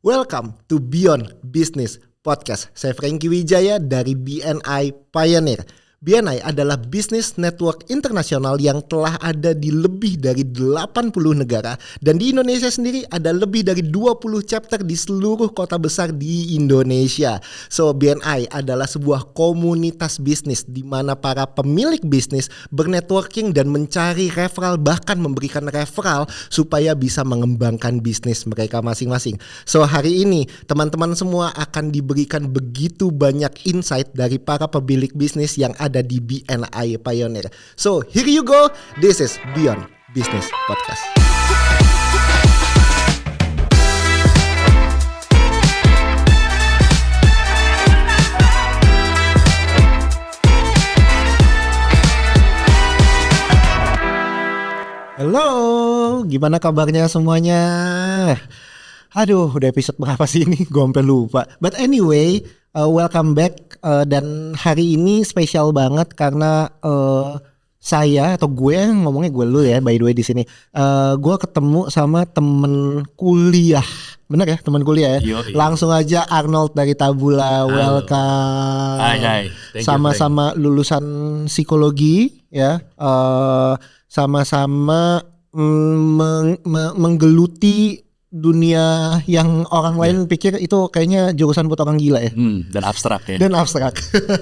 Welcome to Beyond Business Podcast. Saya Franky Wijaya dari BNI Pioneer. BNI adalah bisnis network internasional yang telah ada di lebih dari 80 negara dan di Indonesia sendiri ada lebih dari 20 chapter di seluruh kota besar di Indonesia. So BNI adalah sebuah komunitas bisnis di mana para pemilik bisnis bernetworking dan mencari referral, bahkan memberikan referral supaya bisa mengembangkan bisnis mereka masing-masing. So hari ini teman-teman semua akan diberikan begitu banyak insight dari para pemilik bisnis yang ada di BNI Pioneer. So here you go, this is Beyond Business Podcast. Halo, gimana kabarnya semuanya? Aduh, udah episode berapa sih ini? Gue sampai lupa. But anyway, welcome back. Dan hari ini spesial banget karena saya atau gue, ngomongnya gue dulu ya, by the way di sini. Gue ketemu sama temen kuliah, benar ya, temen kuliah ya. Yo. Langsung aja Arnold dari Tabula, welcome. Hai. Sama-sama lulusan psikologi ya, sama-sama menggeluti dunia yang orang lain pikir itu kayaknya jurusan buat orang gila ya. Dan abstrak ya. Dan abstrak.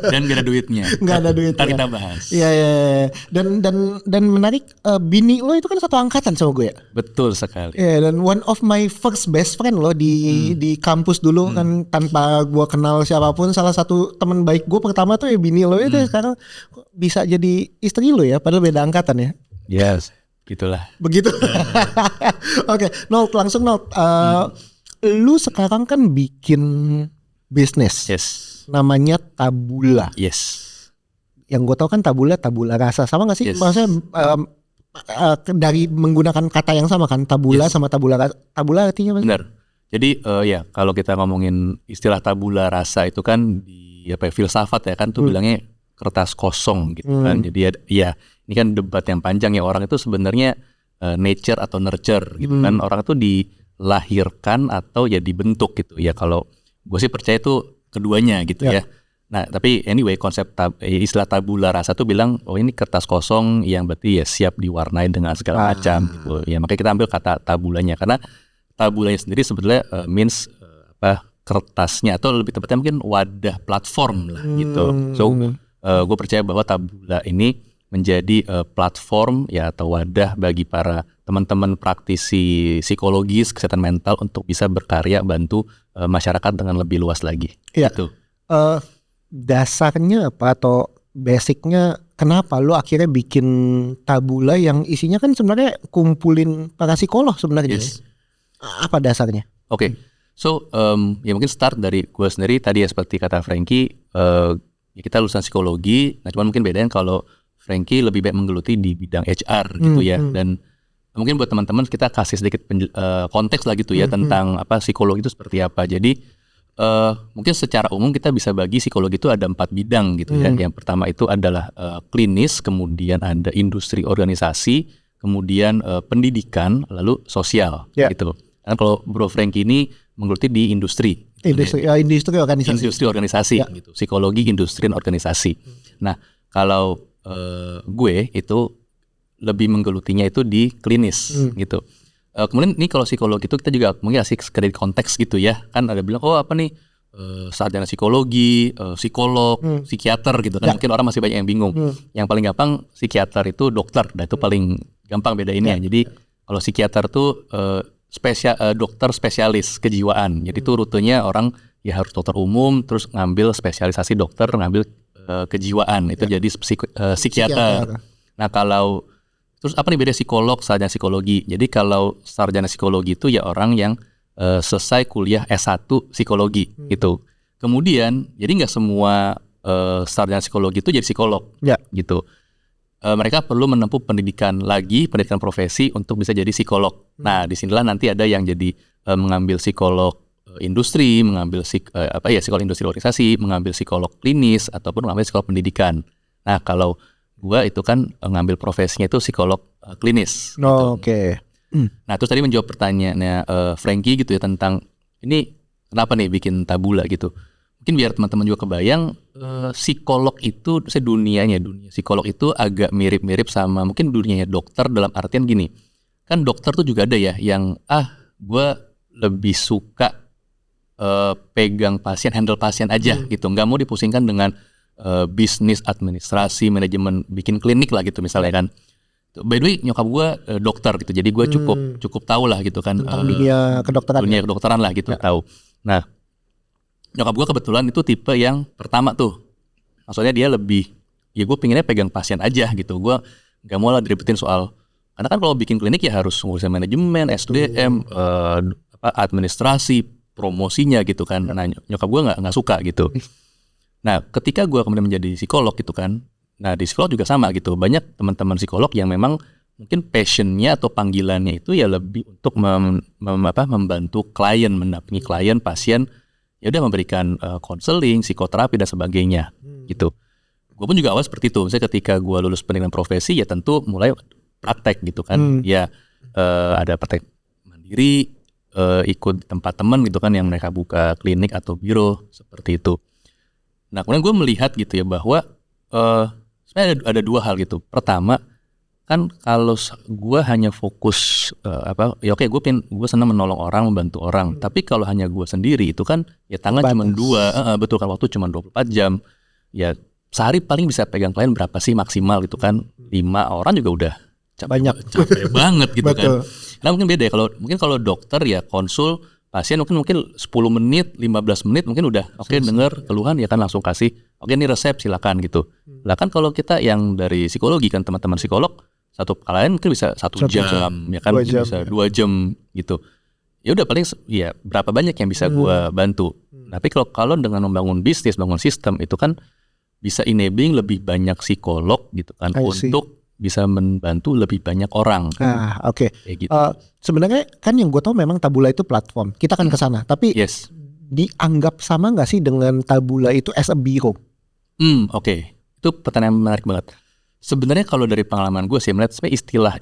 Dan gak ada duitnya. Gak ada duitnya. Ntar kita bahas. Iya. Dan menarik, bini lo itu kan satu angkatan sama gue ya. Betul sekali. Iya, dan one of my first best friend lo di kampus dulu kan, tanpa gue kenal siapapun, salah satu teman baik gue pertama tuh ya bini lo itu. Sekarang bisa jadi istri lo ya, padahal beda angkatan ya. Yes. Gitulah. Begitu. Oke, Nold, langsung Nold. Lu sekarang kan bikin bisnis. Yes. Namanya Tabula. Yes. Yang gue tahu kan Tabula rasa. Sama gak sih? Yes. Maksudnya dari menggunakan kata yang sama kan? Tabula sama tabula rasa. Tabula artinya apa? Benar. Jadi ya kalau kita ngomongin istilah tabula rasa itu kan di filsafat ya kan tuh bilangnya kertas kosong gitu kan. Jadi ya ini kan debat yang panjang ya, orang itu sebenarnya nature atau nurture gitu kan. Orang itu dilahirkan atau ya dibentuk gitu ya. Kalau gue sih percaya itu keduanya gitu ya. Nah tapi anyway konsep istilah tabula rasa tuh bilang oh ini kertas kosong yang berarti ya siap diwarnai dengan segala macam gitu. Ya makanya kita ambil kata tabulanya karena tabulanya sendiri sebetulnya means kertasnya atau lebih tepatnya mungkin wadah platform lah gitu. So gue percaya bahwa Tabula ini menjadi platform ya atau wadah bagi para teman-teman praktisi psikologis kesehatan mental untuk bisa berkarya bantu masyarakat dengan lebih luas lagi. Iya. Gitu. Dasarnya apa atau basicnya kenapa lu akhirnya bikin Tabula yang isinya kan sebenarnya kumpulin para psikolog sebenarnya? Yes. Apa dasarnya? Oke. So ya mungkin start dari gue sendiri tadi ya seperti kata Franky, ya kita lulusan psikologi. Nah cuman mungkin bedanya kalau Franky lebih baik menggeluti di bidang HR gitu ya. Dan mungkin buat teman-teman kita kasih sedikit konteks lah gitu ya tentang psikologi itu seperti apa. Jadi mungkin secara umum kita bisa bagi psikologi itu ada 4 bidang gitu ya. Yang pertama itu adalah klinis, kemudian ada industri organisasi, kemudian pendidikan, lalu sosial gitu. Nah, kalau Bro Franky ini menggeluti di industri. Industri organisasi. Industri organisasi gitu. Psikologi, industri dan organisasi. Nah, kalau gue itu lebih menggelutinya itu di klinis gitu. Kemudian nih kalau psikologi itu kita juga mungkin kasih sedikit konteks gitu ya. Kan ada bilang oh apa nih sarjana psikologi, psikolog, psikiater gitu kan. Mungkin orang masih banyak yang bingung. Yang paling gampang psikiater itu dokter. Dan itu paling gampang bedainnya. Jadi kalau psikiater tuh dokter spesialis kejiwaan. Jadi itu rutenya orang ya harus dokter umum terus ngambil spesialisasi dokter, ngambil kejiwaan itu jadi psikiater. Nah kalau terus apa nih beda psikolog sarjana psikologi? Jadi kalau sarjana psikologi itu ya orang yang selesai kuliah S1 psikologi gitu. Kemudian jadi nggak semua sarjana psikologi itu jadi psikolog gitu. Mereka perlu menempuh pendidikan profesi untuk bisa jadi psikolog. Nah disinilah nanti ada yang jadi mengambil psikolog industri, mengambil psikolog industri organisasi, mengambil psikolog klinis ataupun mengambil psikolog pendidikan. Nah, kalau gua itu kan ngambil profesinya itu psikolog klinis. Oke. Nah, terus tadi menjawab pertanyaannya Franky gitu ya tentang ini kenapa nih bikin tabula gitu. Mungkin biar teman-teman juga kebayang, psikolog itu, dunia psikolog itu agak mirip-mirip sama mungkin dunianya dokter, dalam artian gini, kan dokter tuh juga ada ya yang gue lebih suka pegang pasien, handle pasien aja gitu, nggak mau dipusingkan dengan bisnis, administrasi, manajemen, bikin klinik lah gitu misalnya kan. By the way, nyokap gue dokter gitu, jadi gue cukup tahu lah gitu kan tentang dunia kedokteran lah gitu, tahu. Nah, nyokap gue kebetulan itu tipe yang pertama tuh, maksudnya dia lebih, ya gue pengennya pegang pasien aja gitu, gue nggak mau lah diribetin soal, karena kan kalau bikin klinik ya harus ngurusin manajemen, SDM, administrasi, promosinya gitu kan. Nah, nyokap gue nggak suka gitu. Nah, ketika gue kemudian menjadi psikolog gitu kan, nah di psikolog juga sama gitu, banyak teman-teman psikolog yang memang mungkin passionnya atau panggilannya itu ya lebih untuk membantu klien, mendampingi klien, pasien, ya udah memberikan konseling, psikoterapi dan sebagainya gitu. Gue pun juga awal seperti itu. Misalnya ketika gue lulus pendidikan profesi ya tentu mulai praktek gitu kan. Ya ada praktek mandiri, ikut tempat teman gitu kan yang mereka buka klinik atau biro seperti itu. Nah, kemudian gue melihat gitu ya bahwa sebenarnya ada dua hal gitu. Pertama, kan kalau gue hanya fokus ya oke, gue senang menolong orang, membantu orang. Tapi kalau hanya gue sendiri itu kan ya tangan cuma dua, betul kan, waktu cuma 24 jam. Ya sehari paling bisa pegang klien berapa sih maksimal gitu kan? 5 orang juga udah capek banget gitu kan. Karena mungkin beda ya, kalau dokter ya konsul pasien mungkin 10 menit, 15 menit mungkin udah oke, dengar keluhan ya kan langsung kasih, oke ini resep silakan gitu. Lah kan kalau kita yang dari psikologi kan, teman-teman psikolog, satu klien mungkin bisa 1 jam ya kan, bisa 2 jam gitu. Ya udah paling ya berapa banyak yang bisa gue bantu. Tapi kalau dengan membangun bisnis, bangun sistem itu kan bisa enabling lebih banyak psikolog gitu kan untuk bisa membantu lebih banyak orang. Oke. Gitu. Sebenarnya kan yang gue tahu memang Tabula itu platform. Kita kan ke sana. Tapi dianggap sama nggak sih dengan Tabula itu as a biro? Oke. Itu pertanyaan menarik banget. Sebenarnya kalau dari pengalaman gue sih melihat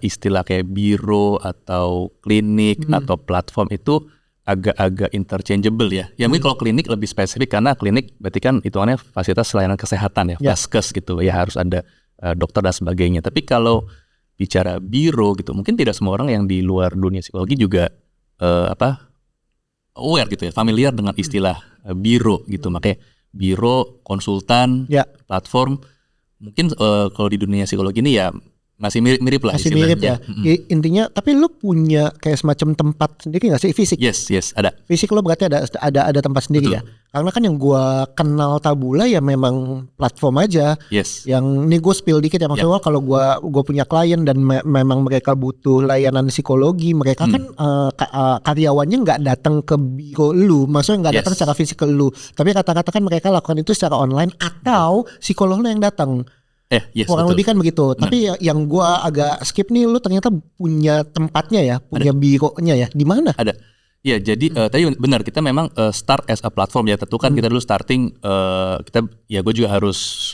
istilah kayak biro atau klinik atau platform itu agak interchangeable ya. Ya mungkin kalau klinik lebih spesifik karena klinik berarti kan hitungannya fasilitas layanan kesehatan ya, vaskes gitu ya, harus ada dokter dan sebagainya. Tapi kalau bicara biro gitu, mungkin tidak semua orang yang di luar dunia psikologi juga aware gitu ya, familiar dengan istilah biro gitu. Makanya biro, konsultan, platform, mungkin kalau di dunia psikologi ini ya masih mirip lah masih istilahnya. Mirip ya. Intinya, tapi lu punya kayak semacam tempat sendiri nggak sih, fisik? Yes, ada. Fisik lo berarti ada tempat sendiri. Betul. Ya. Karena kan yang gua kenal Tabula ya memang platform aja. Yes. Yang ini gue spill dikit ya, maksudnya kalau gua punya klien dan memang mereka butuh layanan psikologi, mereka kan karyawannya nggak datang ke biro lu, maksudnya nggak datang secara fisik ke lu, tapi kata-kata kan mereka lakukan itu secara online atau psikolog lu yang datang. Kurang lebih kan begitu. Benar. Tapi yang gue agak skip nih, lu ternyata punya tempatnya ya, punya bironya ya. Di mana? Ada. Ya, jadi tadi benar, kita memang start as a platform ya. Tentu kan kita dulu starting, gue juga harus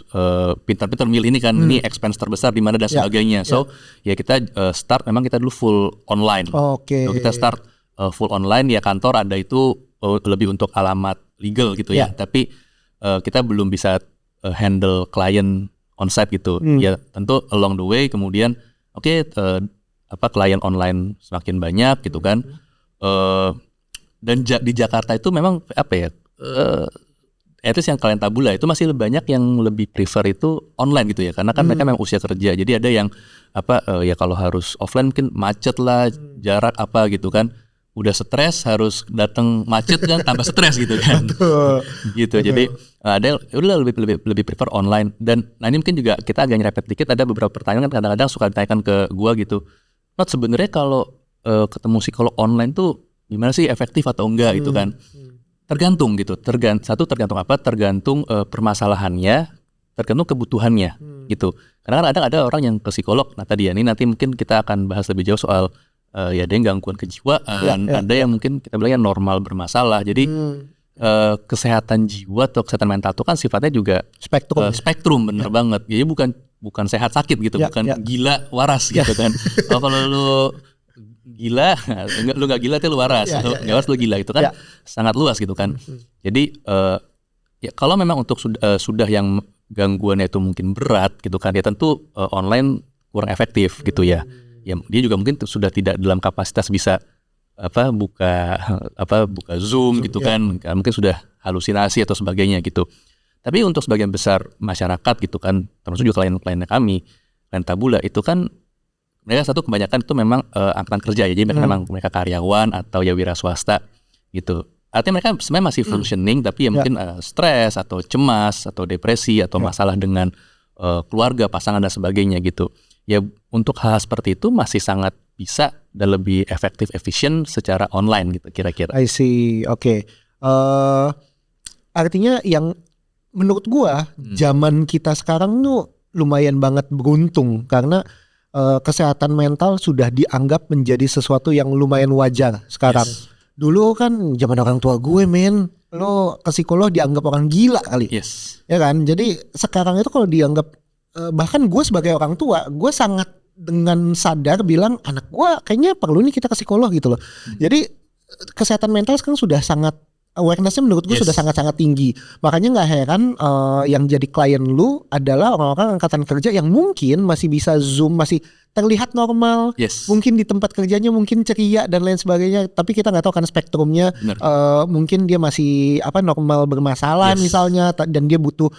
pintar-pintar milih ini kan, ini expense terbesar di mana dan sebagainya. So ya kita start memang kita dulu full online. Oke. So, kita start full online ya, kantor ada itu lebih untuk alamat legal gitu ya. Tapi kita belum bisa handle klien onsite gitu. Ya tentu along the way kemudian klien online semakin banyak gitu kan. Dan di Jakarta itu memang at least yang klien Tabula itu masih banyak yang lebih prefer itu online gitu ya, karena kan mereka memang usia kerja. Jadi ada yang kalau harus offline mungkin macet lah, jarak apa gitu kan. Udah stres harus datang macet kan, tambah stres gitu kan. Gitu. Jadi ada udah lebih prefer online. Dan ini mungkin juga kita agak nyerempet dikit, ada beberapa pertanyaan kan kadang-kadang suka ditanyakan ke gua gitu. Not sebenarnya kalau ketemu psikolog online tuh gimana sih, efektif atau enggak gitu kan. Tergantung gitu. Tergantung apa? Tergantung permasalahannya, tergantung kebutuhannya gitu. Karena kan ada orang yang ke psikolog. Nah tadi nanti mungkin kita akan bahas lebih jauh soal ada yang gangguan kejiwaan, ada yang mungkin kita bilangnya normal bermasalah. Jadi kesehatan jiwa atau kesehatan mental itu kan sifatnya juga spektrum bener banget. Jadi bukan sehat sakit gitu, bukan gila waras gitu kan. Kalau lu gila, lu nggak gila tuh lu waras, nggak waras lu gila, itu kan sangat luas gitu kan. Jadi ya kalau memang untuk sudah yang gangguannya itu mungkin berat gitu kan, ya tentu online kurang efektif gitu ya. Ya dia juga mungkin sudah tidak dalam kapasitas bisa buka Zoom gitu kan, mungkin sudah halusinasi atau sebagainya gitu. Tapi untuk sebagian besar masyarakat gitu kan, termasuk juga klien-kliennya kami, klien Tabula itu kan mereka kebanyakan itu memang angkatan kerja ya, jadi mereka karyawan atau ya wira swasta gitu. Artinya mereka sebenarnya masih functioning, tapi ya mungkin stres atau cemas atau depresi atau masalah dengan keluarga, pasangan dan sebagainya gitu. Ya untuk hal seperti itu masih sangat bisa dan lebih efektif, efisien secara online gitu kira-kira. I see, oke. Artinya yang menurut gua zaman kita sekarang tuh lumayan banget beruntung karena kesehatan mental sudah dianggap menjadi sesuatu yang lumayan wajar sekarang. Dulu kan zaman orang tua gue lo ke psikolog dianggap orang gila kali. Ya kan? Jadi sekarang itu kalau dianggap bahkan gue sebagai orang tua, gue sangat dengan sadar bilang anak gue kayaknya perlu nih kita ke psikolog gitu loh. Jadi kesehatan mental sekarang sudah sangat awareness-nya menurut gue sudah sangat-sangat tinggi. Makanya nggak heran yang jadi klien lu adalah orang-orang angkatan kerja yang mungkin masih bisa Zoom, masih terlihat normal, mungkin di tempat kerjanya mungkin ceria dan lain sebagainya. Tapi kita nggak tahu kan spektrumnya, mungkin dia masih normal bermasalah misalnya, dan dia butuh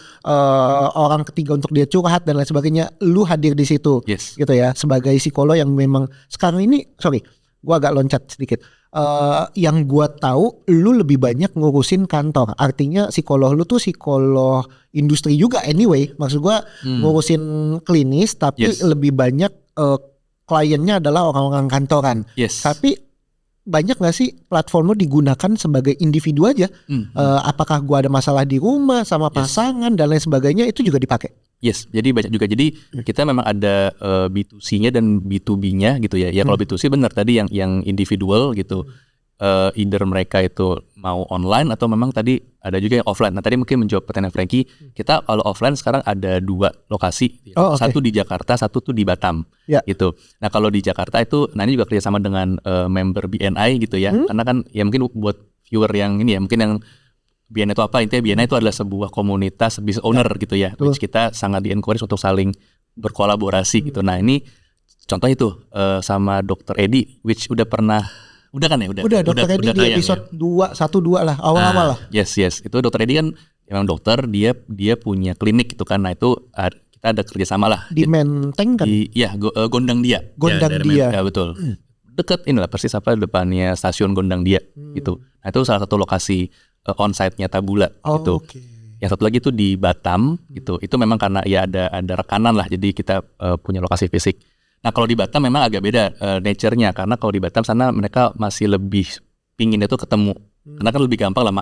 orang ketiga untuk dia curhat dan lain sebagainya. Lu hadir di situ, gitu ya, sebagai psikolog yang memang sekarang ini, gue agak loncat sedikit. Yang gue tahu, lu lebih banyak ngurusin kantor. Artinya psikolog lu tuh psikolog industri juga anyway. Maksud gue ngurusin klinis, tapi lebih banyak kliennya adalah orang-orang kantoran. Tapi banyak gak sih platform lu digunakan sebagai individu aja? Apakah gue ada masalah di rumah sama pasangan dan lain sebagainya, itu juga dipakai? Jadi banyak juga. Jadi kita memang ada B2C-nya dan B2B-nya gitu ya. Ya kalau B2C benar tadi yang individual gitu. Either mereka itu mau online atau memang tadi ada juga yang offline. Nah tadi mungkin menjawab pertanyaan Frankie, kita kalau offline sekarang ada 2 lokasi. Satu di Jakarta, satu tuh di Batam gitu. Nah kalau di Jakarta itu, nah ini juga kerjasama dengan member BNI gitu ya. Karena kan ya mungkin buat viewer yang ini ya, mungkin yang BNI itu apa, intinya BNI itu adalah sebuah komunitas business owner gitu ya, which kita sangat di-encourage untuk saling berkolaborasi gitu. Nah ini contoh itu sama Dr. Edi, which udah kan ya? Udah Dr. Edi di episode 1-2 lah, awal-awal lah. Yes, itu Dr. Edi kan memang dokter, dia punya klinik gitu kan. Nah itu kita ada kerjasama lah. Di Menteng kan? Gondang Dia. Gondang Dia. Ya betul. Deket inilah persis depannya stasiun Gondang Dia gitu. Nah itu salah satu lokasi onsite-nya Tabula gitu. Yang satu lagi itu di Batam gitu. Itu memang karena ya ada rekanan lah, jadi kita punya lokasi fisik. Nah kalau di Batam memang agak beda nature-nya, karena kalau di Batam sana mereka masih lebih pingin itu ketemu, karena kan lebih gampang lah,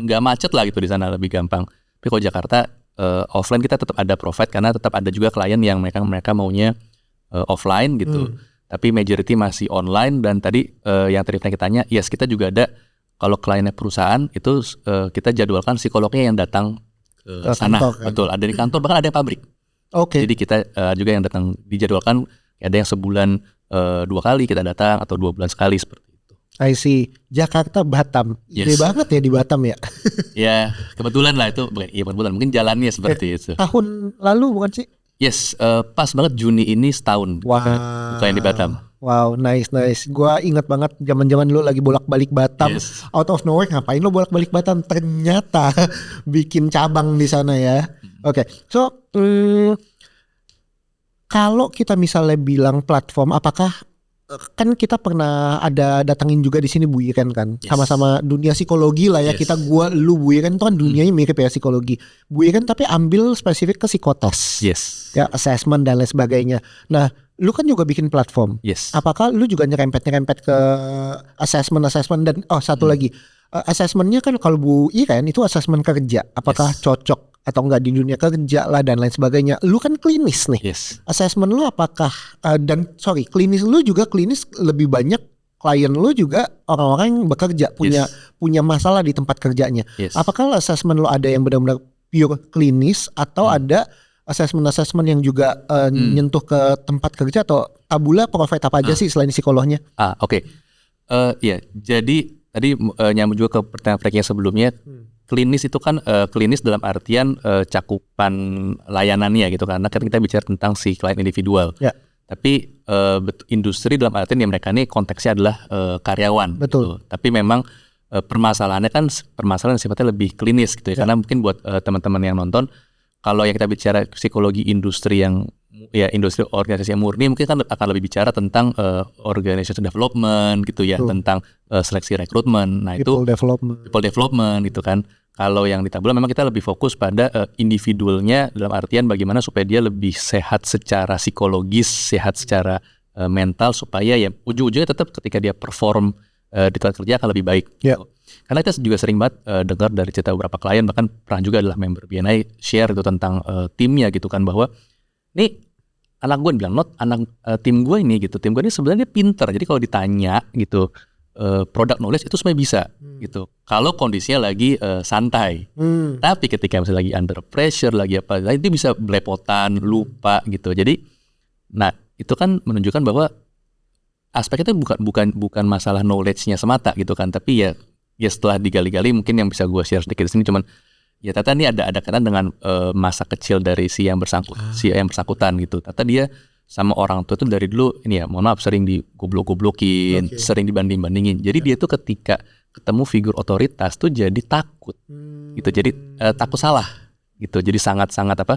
nggak macet lah gitu di sana, lebih gampang. Tapi kalau Jakarta offline kita tetap ada provide, karena tetap ada juga klien yang mereka maunya offline gitu. Tapi majority masih online. Dan tadi yang tadi kita tanya, kita juga ada. Kalau kliennya perusahaan itu kita jadwalkan psikolognya yang datang ke sana. Kantor, kan? Betul, ada di kantor, bahkan ada yang pabrik. Jadi kita juga yang datang dijadwalkan, ada yang sebulan 2 kali kita datang atau 2 bulan sekali seperti itu. I see. Jakarta, Batam. Ide banget ya di Batam ya. Ya kebetulan lah itu. Iya kebetulan, mungkin jalannya seperti itu. Tahun lalu bukan sih? Pas banget Juni ini setahun. Buka yang di Batam. Wow, nice. Gua ingat banget zaman-zaman lu lagi bolak-balik Batam. Out of nowhere, ngapain lu bolak-balik Batam? Ternyata bikin cabang di sana ya. So kalau kita misalnya bilang platform, apakah kan kita pernah ada datangin juga di sini Bu Iren kan, sama-sama dunia psikologi lah ya. Kita lu Bu Iren itu kan dunianya mirip ya psikologi. Bu Iren tapi ambil spesifik ke psikotes, ya assessment dan lain sebagainya. Nah lu kan juga bikin platform. Apakah lu juga nyerempet ke assessment dan satu lagi assessmentnya kan kalau Bu Iren itu assessment kerja, apakah cocok atau enggak di dunia kerja lah dan lain sebagainya. Lu kan klinis nih. Assessment lu apakah klinis lu juga klinis lebih banyak klien lu juga orang-orang yang bekerja punya masalah di tempat kerjanya. Apakah assessment lu ada yang benar-benar pure klinis atau ada assessment yang juga nyentuh ke tempat kerja, atau tabula provide apa aja sih selain psikolognya? Oke. Ya, jadi tadi nyambung juga ke pertanyaan Frankie yang sebelumnya. Klinis itu kan klinis dalam artian cakupan layanannya gitu, karena kan kita bicara tentang si klien individual. Ya. Tapi industri dalam artian ya mereka ini konteksnya adalah karyawan. Betul. Gitu. Tapi memang permasalahannya kan permasalahan sifatnya lebih klinis gitu ya. Karena mungkin buat teman-teman yang nonton, kalau yang kita bicara psikologi industri yang industri organisasi yang murni, mungkin kan akan lebih bicara tentang organization development gitu ya, tentang seleksi rekrutmen. Nah, People itu development gitu kan. Kalau yang di tabula memang kita lebih fokus pada individualnya, dalam artian bagaimana supaya dia lebih sehat secara psikologis, sehat secara mental, supaya ya ujung-ujungnya tetap ketika dia perform di tempat kerja akan lebih baik. Yeah. Karena kita juga sering banget dengar dari cerita beberapa klien, bahkan pernah juga adalah member BNI share itu tentang timnya gitu kan, bahwa nih anak gue bilang, tim gue ini gitu, tim gue ini sebenarnya pinter, jadi kalau ditanya gitu product knowledge itu sebenarnya bisa gitu. Kalau kondisinya lagi santai, tapi ketika misalnya lagi under pressure, lagi apa, itu bisa belepotan, lupa gitu. Jadi, nah itu kan menunjukkan bahwa aspeknya itu bukan masalah knowledge-nya semata gitu kan, tapi ya setelah digali-gali mungkin yang bisa gue share sedikit di sini cuman ya Tata ini ada kaitan dengan masa kecil dari si yang bersangkutan gitu. Tata dia sama orang tua itu dari dulu ini ya, mohon maaf, sering digoblok-goblokin, sering dibanding-bandingin. Jadi dia tuh ketika ketemu figur otoritas tuh jadi takut gitu. Jadi takut salah gitu. Jadi sangat-sangat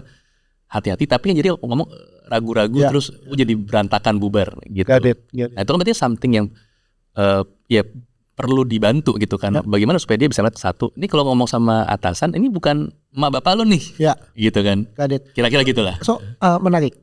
hati-hati, tapi yang jadi ngomong ragu-ragu terus jadi berantakan, bubar gitu. Nah, itu kan berarti something yang ya perlu dibantu gitu kan. Bagaimana supaya dia bisa lihat satu, ini kalau ngomong sama atasan, ini bukan emak bapak lo nih, gitu kan. Kira-kira gitulah. So menarik.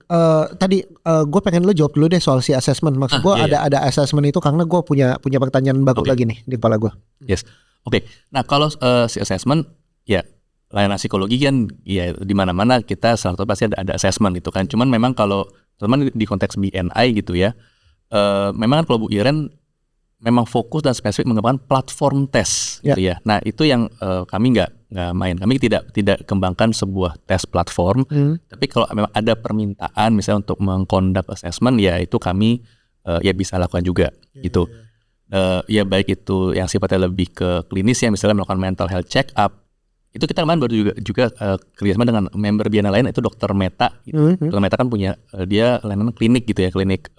Tadi gue pengen lo jawab dulu deh soal si assessment. Maksud gue ada assessment itu karena gue punya pertanyaan baru lagi nih di kepala gue. Yes. Oke. Nah kalau si assessment, ya layanan psikologi kan ya di mana-mana kita selalu pasti ada assessment gitu kan. Cuman memang kalau teman di konteks BNI gitu ya, memang kan kalau Bu Iren memang fokus dan spesifik mengembangkan platform tes gitu ya. Nah itu yang kami nggak main. Kami tidak kembangkan sebuah tes platform. Tapi kalau memang ada permintaan misalnya untuk mengconduct assessment, ya itu kami ya bisa lakukan juga gitu. Ya baik itu yang sifatnya lebih ke klinis ya, misalnya melakukan mental health check up. Itu kita kemarin baru juga kerjasama dengan member BNI lain, itu Dr. Meta. Gitu. Dr. Meta kan punya dia layanan klinik gitu ya, klinik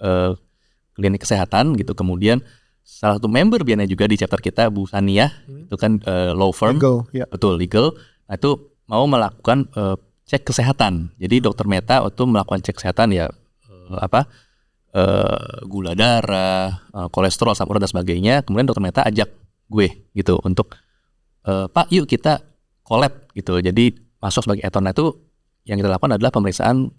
kesehatan gitu. Kemudian salah satu member BNI juga di chapter kita, Bu Sania, itu kan law firm, betul, legal. Nah itu mau melakukan cek kesehatan. Jadi Dr. Meta waktu melakukan cek kesehatan ya gula darah, kolesterol, asam urat dan sebagainya. Kemudian Dr. Meta ajak gue gitu untuk Pak, yuk kita collab gitu. Jadi masuk sebagai attorney. Itu yang kita lakukan adalah pemeriksaan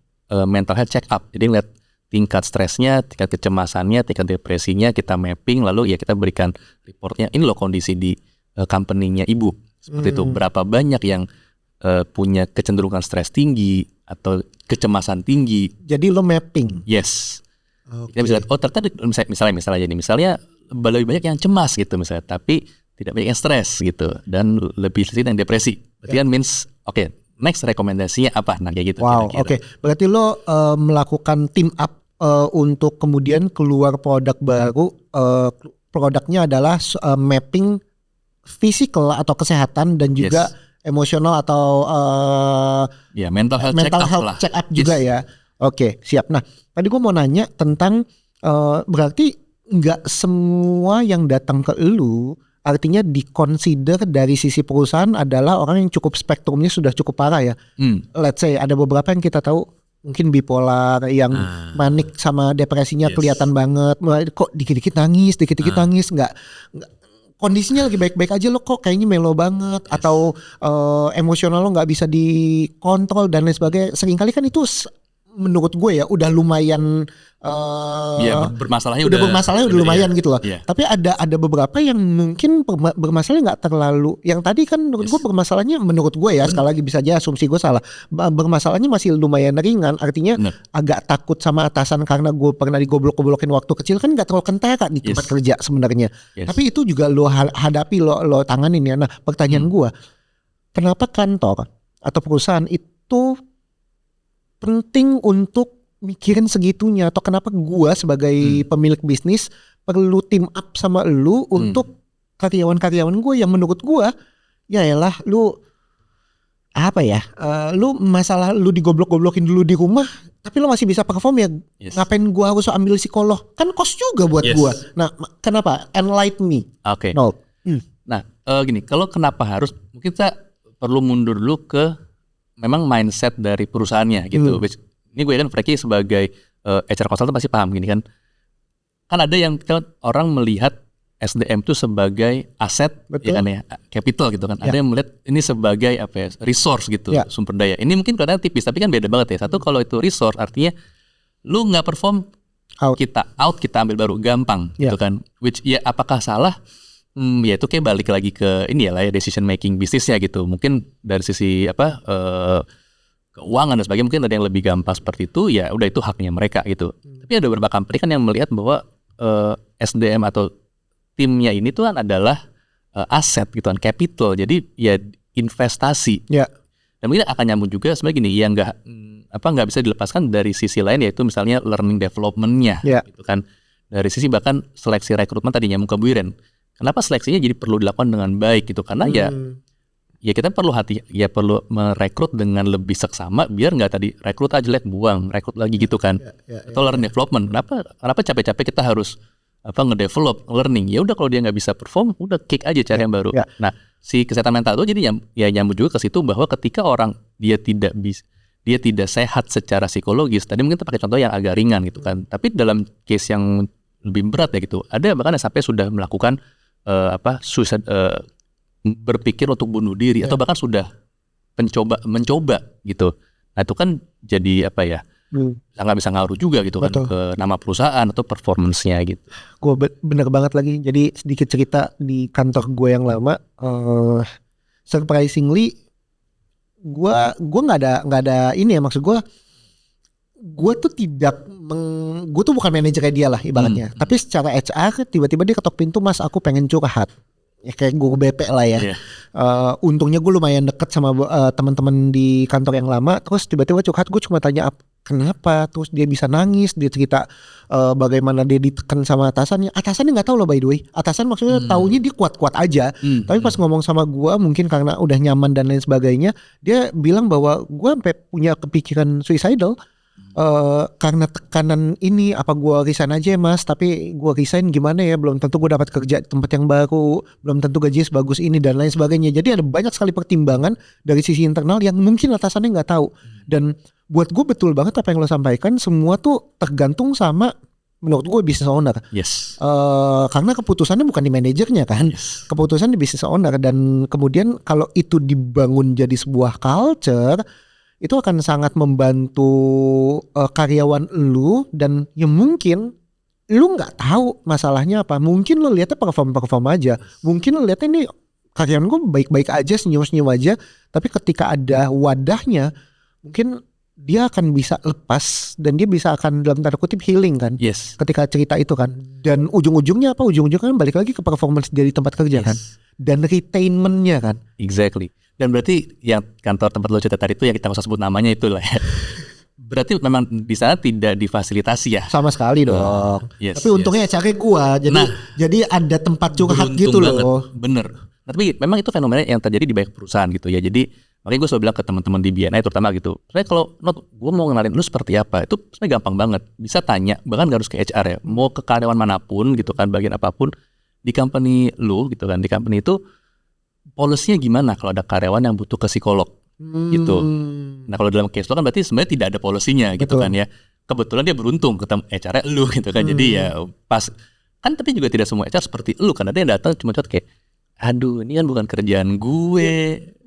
mental health check up. Jadi lihat tingkat stresnya, tingkat kecemasannya, tingkat depresinya, kita mapping, lalu ya kita berikan reportnya, ini loh kondisi di company-nya ibu, seperti itu, berapa banyak yang punya kecenderungan stres tinggi atau kecemasan tinggi. Jadi lo mapping? Yes. Kita bisa lihat, oh ternyata misalnya lebih banyak yang cemas gitu misalnya, tapi tidak banyak yang stres gitu, dan lebih sedikit yang depresi. Berarti kan means, oke, next rekomendasinya apa? Nah kayak gitu. Wow, oke. Berarti lo melakukan team up untuk kemudian keluar produk baru. Produknya adalah mapping physical atau kesehatan dan juga emosional atau mental health check up juga ya. Oke, siap. Nah, tadi gue mau nanya tentang berarti nggak semua yang datang ke lu artinya dikonsider dari sisi perusahaan adalah orang yang cukup spektrumnya sudah cukup parah ya. Let's say ada beberapa yang kita tahu mungkin bipolar, yang manik sama depresinya kelihatan banget. Kok dikit-dikit nangis, nggak kondisinya lagi baik-baik aja lo kok kayaknya melo banget, atau emosional lo nggak bisa dikontrol dan lain sebagainya. Seringkali kan itu menurut gue ya udah lumayan bermasalahnya udah lumayan gitu loh. Tapi ada beberapa yang mungkin bermasalahnya nggak terlalu. Yang tadi kan menurut gue bermasalahnya, menurut gue ya sekali lagi bisa aja asumsi gue salah, bermasalahnya masih lumayan ringan. Artinya agak takut sama atasan karena gue pernah digoblok-goblokin waktu kecil, kan nggak terlalu kentara di tempat kerja sebenarnya. Tapi itu juga lo hadapi, lo tanganin ya. Nah pertanyaan gue, kenapa kantor atau perusahaan itu penting untuk mikirin segitunya, atau kenapa gue sebagai pemilik bisnis perlu team up sama lu untuk karyawan-karyawan gue yang menurut gue ya elah lu apa ya, lu masalah lu digoblok-goblokin dulu di rumah tapi lu masih bisa perform ya. Ngapain gua harus ambil psikolog, kan cost juga buat gua. Nah kenapa, enlighten me. Oke. Nah gini, kalau kenapa harus, mungkin kita perlu mundur dulu ke memang mindset dari perusahaannya gitu. Ini gue kan Frankie sebagai HR consultant pasti paham gini kan ada yang orang melihat SDM itu sebagai aset, ya kan ya, capital gitu kan. Ada yang melihat ini sebagai apa ya, resource gitu, sumber daya. Ini mungkin kadang tipis, tapi kan beda banget ya. Satu, kalau itu resource artinya lu nggak perform, kita ambil baru, gampang gitu kan. Which ya apakah salah? Ya itu kayak balik lagi ke ini ya decision making bisnisnya gitu. Mungkin dari sisi keuangan dan sebagainya mungkin ada yang lebih gampang seperti itu. Ya udah, itu haknya mereka gitu. Tapi ada beberapa company kan yang melihat bahwa SDM atau timnya ini tuh kan adalah aset gitu kan, capital. Jadi ya investasi. Dan mungkin akan nyambung juga sebenarnya gini, yang nggak bisa dilepaskan dari sisi lain, yaitu misalnya learning development-nya gitu kan. Dari sisi bahkan seleksi rekrutmen tadi nyambung ke Bu Iren. Kenapa seleksinya jadi perlu dilakukan dengan baik gitu? Karena ya kita perlu perlu merekrut dengan lebih seksama, biar nggak tadi rekrut aja jelek buang, rekrut lagi gitu kan. Atau learning development. Kenapa capek-capek kita harus ngedevelop learning? Ya udah, kalau dia nggak bisa perform, udah kick aja, cari yang baru. Nah, si kesehatan mental itu jadi nyambung juga ke situ, bahwa ketika orang dia tidak sehat secara psikologis, tadi mungkin kita pakai contoh yang agak ringan gitu kan, tapi dalam case yang lebih berat ya gitu, ada bahkan yang sampai sudah melakukan suicide, berpikir untuk bunuh diri, atau bahkan sudah mencoba gitu. Nah itu kan jadi nggak bisa ngaruh juga gitu kan ke nama perusahaan atau performance-nya gitu. Gue bener banget lagi. Jadi sedikit cerita di kantor gue yang lama, surprisingly gue nggak ada ini ya, maksud gue tuh gue tuh bukan manajernya dia lah ibaratnya. Tapi secara HR tiba-tiba dia ketok pintu, "Mas, aku pengen curhat." Ya kayak gue BP lah ya. Untungnya gue lumayan deket sama teman-teman di kantor yang lama. Terus tiba-tiba curhat, gue cuma tanya kenapa. Terus dia bisa nangis, dia cerita bagaimana dia ditekan sama atasannya. Atasannya nggak tahu loh, by the way. Atasan maksudnya taunya dia kuat-kuat aja. Tapi pas ngomong sama gue, mungkin karena udah nyaman dan lain sebagainya, dia bilang bahwa gue sampai punya kepikiran suicidal. Karena tekanan ini, apa gue resign aja ya Mas, tapi gue resign gimana ya, belum tentu gue dapat kerja di tempat yang baru, belum tentu gaji sebagus ini dan lain sebagainya. Jadi ada banyak sekali pertimbangan dari sisi internal yang mungkin atasannya nggak tahu. Dan buat gue betul banget apa yang lo sampaikan, semua tuh tergantung sama, menurut gue, business owner. Karena keputusannya bukan di manajernya kan, keputusan di business owner. Dan kemudian kalau itu dibangun jadi sebuah culture, itu akan sangat membantu karyawan lu. Dan ya mungkin lu nggak tahu masalahnya apa, mungkin lu lihatnya perform aja, mungkin lu lihatnya ini karyawan gue baik-baik aja, senyum-senyum aja, tapi ketika ada wadahnya mungkin dia akan bisa lepas dan dia bisa akan dalam tanda kutip healing kan, ketika cerita itu kan. Dan ujung-ujungnya kan balik lagi ke performance dari tempat kerja kan, dan retainmentnya kan. Exactly. Dan berarti yang kantor tempat lo cerita tadi itu, yang kita nggak usah sebut namanya itu lah ya. Berarti memang di sana tidak difasilitasi ya? Sama sekali dong. Tapi untungnya cari gua, jadi ada tempat curhat gitu loh. Bener. Tapi memang itu fenomena yang terjadi di banyak perusahaan gitu ya. Jadi makanya gue selalu bilang ke teman-teman di BNI terutama gitu, sebenarnya kalau gue mau kenalin lu seperti apa, itu sebenarnya gampang banget. Bisa tanya, bahkan gak harus ke HR ya, mau ke karyawan manapun gitu kan, bagian apapun di company lu gitu kan, di company itu policy-nya gimana kalau ada karyawan yang butuh ke psikolog gitu. Nah kalau dalam case lo kan berarti sebenarnya tidak ada policy-nya gitu kan ya. Kebetulan dia beruntung ketemu HR-nya lu gitu kan. Jadi ya pas kan, tapi juga tidak semua HR seperti lu kan. Ada yang datang cuma kayak, aduh ini kan bukan kerjaan gue.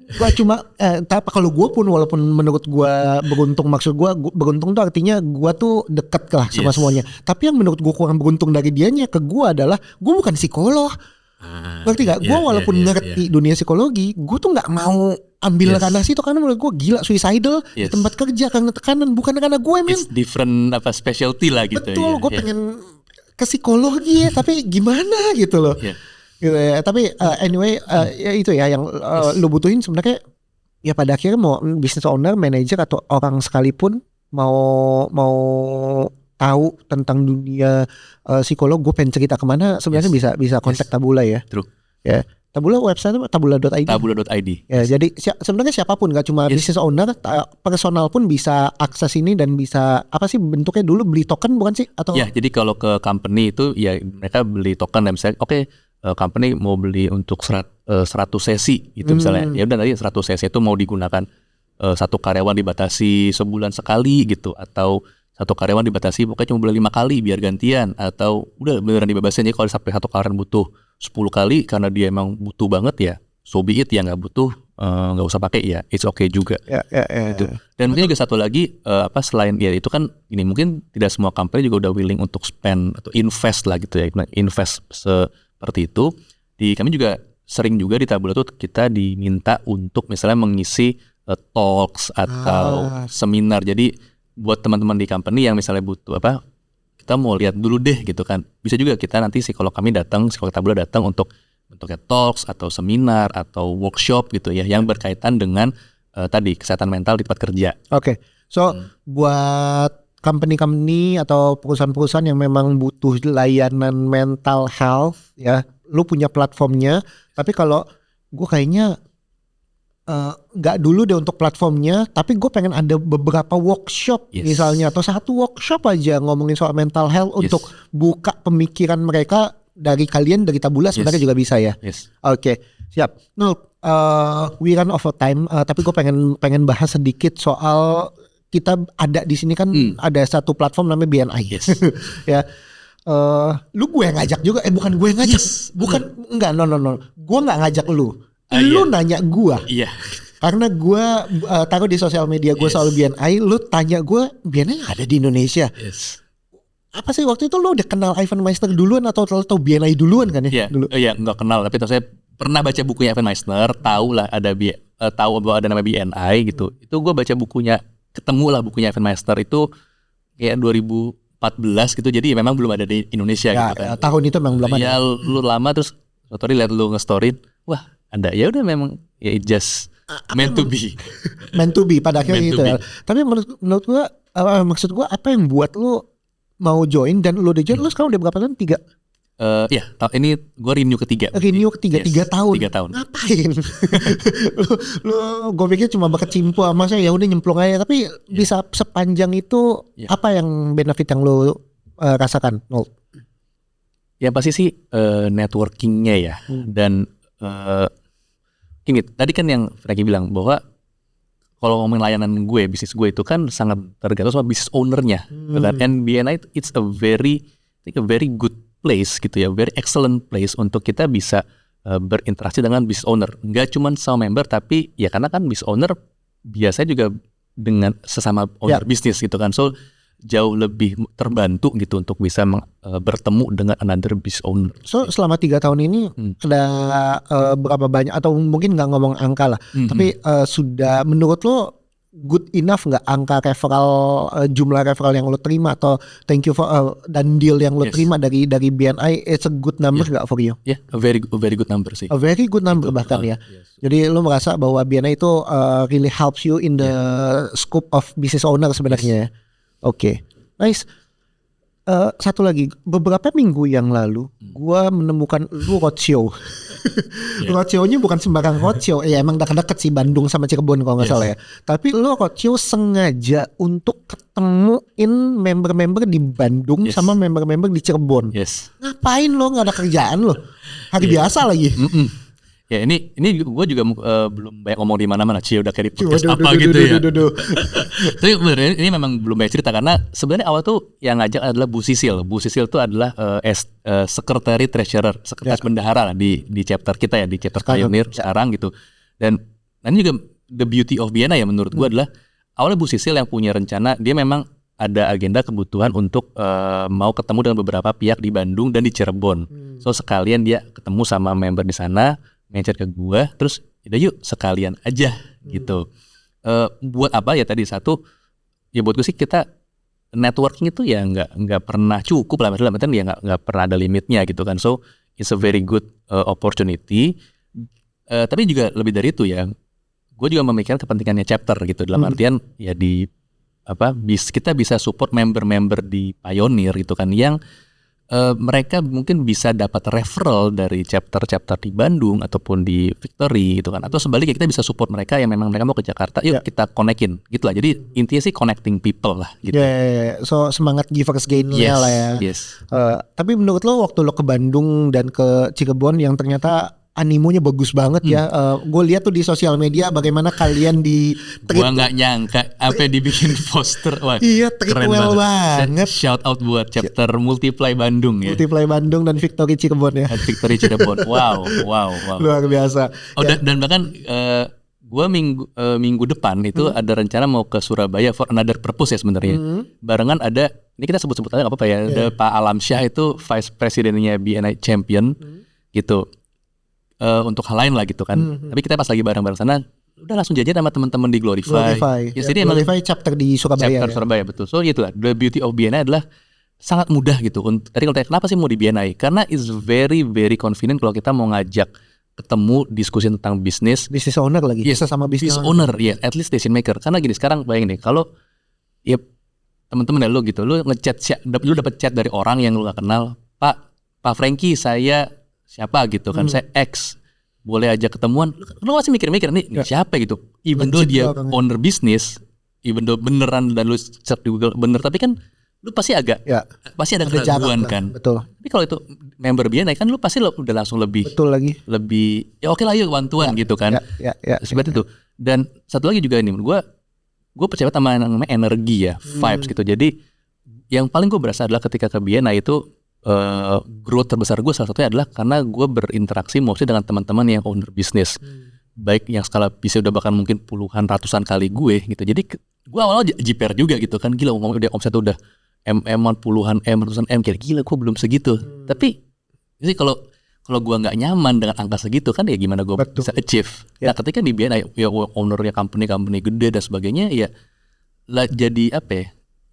Gua cuma tapi kalau gue pun, walaupun menurut gue beruntung, maksud gue beruntung tuh artinya gue tuh deket lah sama semuanya. Tapi yang menurut gue kurang beruntung dari dianya ke gue adalah gue bukan psikolog. Ngerti gak? Gue walaupun ngerti dunia psikologi, gue tuh gak mau ambil ranah situ, karena menurut gue gila suicidal di tempat kerja karena tekanan, bukan karena gue men. It's different specialty lah gitu. Betul, gue pengen ke psikologi ya, tapi gimana gitu loh. Gitu ya. Tapi anyway, ya itu ya yang lo butuhin sebenarnya. Ya pada akhirnya mau business owner, manager atau orang sekalipun, mau tahu tentang dunia psikolog, gue pengen cerita kemana, sebenarnya bisa kontak Tabula ya. True. Ya, Tabula website tabula.id. Tabula.id. Ya, jadi sebenarnya siapapun, gak cuma business owner, personal pun bisa akses ini dan bisa apa sih bentuknya dulu beli token bukan sih atau? Ya, jadi kalau ke company itu ya mereka beli token dan misalnya company mau beli untuk 100 sesi gitu misalnya. Ya udah nanti 100 sesi itu mau digunakan satu karyawan dibatasi sebulan sekali gitu, atau satu karyawan dibatasi pokoknya cuma boleh 5 kali biar gantian, atau udah beneran dibebasin aja kalau sampai satu karyawan butuh 10 kali karena dia emang butuh banget ya so be it, ya nggak butuh nggak usah pakai ya it's okay juga. Gitu. Dan mungkin juga satu lagi selain ya itu kan ini mungkin tidak semua company juga udah willing untuk spend atau invest lah gitu ya, invest seperti itu. Kami juga sering juga di Tabula tuh kita diminta untuk misalnya mengisi talks atau seminar. Jadi buat teman-teman di company yang misalnya butuh kita mau lihat dulu deh gitu kan, bisa juga kita nanti psikolog Tabula datang untuk bentuknya talks atau seminar atau workshop gitu ya yang berkaitan dengan tadi kesehatan mental di tempat kerja. Oke. So buat company atau perusahaan-perusahaan yang memang butuh layanan mental health ya, lu punya platformnya. Tapi kalau gue kayaknya nggak dulu deh untuk platformnya, tapi gue pengen ada beberapa workshop misalnya, atau satu workshop aja ngomongin soal mental health untuk buka pemikiran mereka. Dari kalian, dari Tabula sebenarnya juga bisa ya. Oke, siap. We run over time, tapi gue pengen bahas sedikit soal kita ada di sini kan ada satu platform namanya BNI. Ya. Lu gue yang ngajak juga, bukan gue yang ngajak. No. Gue nggak ngajak lu. Lu nanya gue. Karena gue taruh di sosial media gue soal BNI, lu tanya gue BNI ada di Indonesia. Apa sih waktu itu lo udah kenal Ivan Misner duluan atau BNI duluan kan ya? Iya, nggak kenal, tapi saya pernah baca bukunya Ivan Misner, tahu lah tahu bahwa ada nama BNI gitu. Itu gue baca bukunya, ketemu lah bukunya Ivan Misner itu kayak 2014 gitu. Jadi memang belum ada di Indonesia gitu kan. Tahun itu memang belum ada. Ya lu lama terus story lihat lu nge-storyin, wah ada, ya udah memang ya it just meant to be. Meant to be pada akhirnya gitu ya. Tapi menurut gue maksud gue apa yang buat lu mau join dan lo udah join, lo sekarang udah berapa tahun? 3? Ini gue renew ketiga. 3 tahun. 3 tahun. Ngapain? Gue pikir cuma berkecimpu sama saya, ya udah nyemplung aja. Tapi bisa sepanjang itu apa yang benefit yang lo rasakan? Ya pasti sih networkingnya ya. Dan tadi kan yang Frankie bilang bahwa kalau ngomongin layanan bisnis gue itu kan sangat tergantung sama business ownernya. And BNI it's a very good place gitu ya, very excellent place untuk kita bisa berinteraksi dengan business owner. Nggak cuma sama member, tapi ya karena kan business owner biasanya juga dengan sesama owner bisnis gitu kan. So jauh lebih terbantu gitu untuk bisa bertemu dengan another business owner. So selama 3 tahun ini ada berapa banyak, atau mungkin nggak ngomong angka lah, tapi sudah menurut lo good enough nggak angka referral, jumlah referral yang lo terima atau thank you for dan deal yang lo terima dari BNI, it's a good number nggak for you? A very good number sih. A very good number bahkan ya. Jadi lo merasa bahwa BNI itu really helps you in the scope of business owner sebenarnya. Oke, nice. Satu lagi, beberapa minggu yang lalu gue menemukan lu roadshow. Roadshow-nya bukan sembarang roadshow. Ya emang deket-deket sih, Bandung sama Cirebon kalau nggak salah ya. Tapi lu roadshow sengaja untuk ketemuin member-member di Bandung sama member-member di Cirebon. Ngapain lo? Nggak ada kerjaan lo? Hari biasa lagi. Ya ini gue juga belum banyak ngomong di mana-mana. Udah kayak di podcast gitu ya. Tapi bener, ini memang belum banyak cerita karena sebenarnya awal tuh yang ngajak adalah Bu Sisil. Bu Sisil tuh adalah secretary treasurer, sekretaris bendahara lah di chapter kita ya, di chapter Pioneer sekarang gitu. Dan ini juga the beauty of BNI ya menurut gue adalah awalnya Bu Sisil yang punya rencana, dia memang ada agenda kebutuhan untuk mau ketemu dengan beberapa pihak di Bandung dan di Cirebon. So sekalian dia ketemu sama member di sana, nge-chat ke gue, terus udah yuk sekalian aja gitu. Buat apa ya tadi satu, ya buat gue sih kita networking itu ya nggak pernah cukup lah, maksudnya ya nggak pernah ada limitnya gitu kan. So it's a very good opportunity. Tapi juga lebih dari itu ya, gue juga memikirkan kepentingannya chapter gitu dalam artian ya di kita bisa support member-member di Pioneer gitu kan yang mereka mungkin bisa dapat referral dari chapter-chapter di Bandung ataupun di Victory gitu kan, atau sebaliknya kita bisa support mereka yang memang mereka mau ke Jakarta, yuk kita connectin gitu lah. Jadi intinya sih connecting people lah gitu. So semangat givers gain-nya lah ya. Tapi menurut lo waktu lo ke Bandung dan ke Cirebon yang ternyata animonya bagus banget ya. Gue lihat tuh di sosial media bagaimana kalian di Gua nggak nyangka apa dibikin poster. Wah, iya, keren banget. Shout out buat chapter Multiply Bandung ya. Multiply Bandung dan Victory Cirebon ya. Victory Cirebon. Wow. Luar biasa. Dan bahkan gue minggu depan itu ada rencana mau ke Surabaya for another purpose ya sebenarnya. Barengan ada, ini kita sebut-sebut aja nggak apa-apa ya. Ada Pak Alamsyah itu vice presidennya BNI Champion gitu. Untuk hal lain lah gitu kan. Tapi kita pas lagi bareng-bareng sana, udah langsung jajan sama teman-teman di Glorify. Jadi Glorify chapter di Surabaya. Surabaya betul. So itulah, the beauty of BNI adalah sangat mudah gitu. Tadi kalau tanya kenapa sih mau di BNI? Karena it's very very convenient kalau kita mau ngajak ketemu diskusi tentang bisnis. Business owner lagi. Sama business owner ya, at least decision maker. Karena gini sekarang bayangin deh, kalau ya teman-teman dari lu gitu, lu dapat chat dari orang yang lu gak kenal, Pak Frankie, saya siapa gitu kan, saya X, boleh aja ketemuan, lu masih mikir-mikir nih siapa gitu, even though dia owner bisnis, even though beneran dan lu search di Google bener, tapi kan lu pasti ada keraguan kan. Betul. Tapi kalau itu member BNI kan lu pasti udah langsung lebih ya oke lah yuk bantuan gitu kan. Seperti itu. Dan satu lagi juga ini, gue percaya sama yang namanya energi ya, vibes gitu. Jadi yang paling gue berasa adalah ketika ke BNI itu growth terbesar gue salah satunya adalah karena gue berinteraksi mostly dengan teman-teman yang owner bisnis, baik yang skala bisa udah bahkan mungkin puluhan ratusan kali gue gitu. Jadi gue awalnya jiper juga gitu kan, gila ngomong udah omset udah puluhan ratusan kira gila gue belum segitu. Tapi sih kalau gue nggak nyaman dengan angka segitu kan ya gimana gue bisa achieve. Nah ketika di BNI ya ownernya company gede dan sebagainya ya lah, jadi apa ya,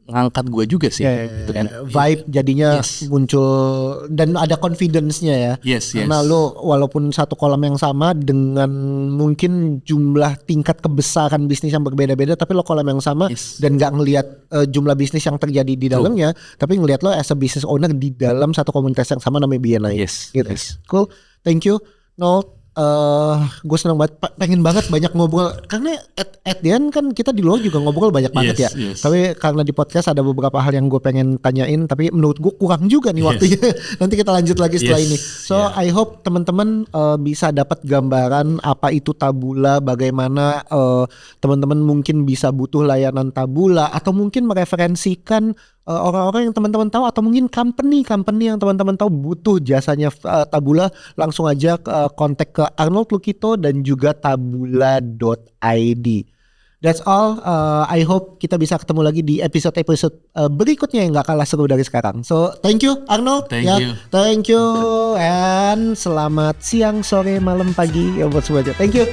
ngangkat gue juga sih gitu kan. Vibe jadinya muncul dan ada confidence-nya ya. Karena lo walaupun satu kolam yang sama dengan mungkin jumlah tingkat kebesaran bisnis yang berbeda-beda, tapi lo kolam yang sama dan gak ngelihat jumlah bisnis yang terjadi di dalamnya, tapi ngelihat lo as a business owner di dalam satu komunitas yang sama namanya BNI. Cool, thank you Noel. Gue senang banget, pengen banget banyak ngobrol karena at the end kan kita di luar juga ngobrol banyak banget ya. Tapi karena di podcast ada beberapa hal yang gue pengen tanyain, tapi menurut gue kurang juga nih waktunya. Nanti kita lanjut lagi setelah ini. So I hope teman-teman bisa dapat gambaran apa itu Taboola, bagaimana teman-teman mungkin bisa butuh layanan Taboola atau mungkin mereferensikan orang-orang yang teman-teman tahu, atau mungkin company yang teman-teman tahu butuh jasanya Taboola, langsung aja kontak ke Arnold Lukito dan juga taboola.id. That's all. I hope kita bisa ketemu lagi di episode berikutnya yang gak kalah seru dari sekarang. So thank you Arnold. Thank you and selamat siang, sore, malam, pagi ya buat semuanya. Thank you.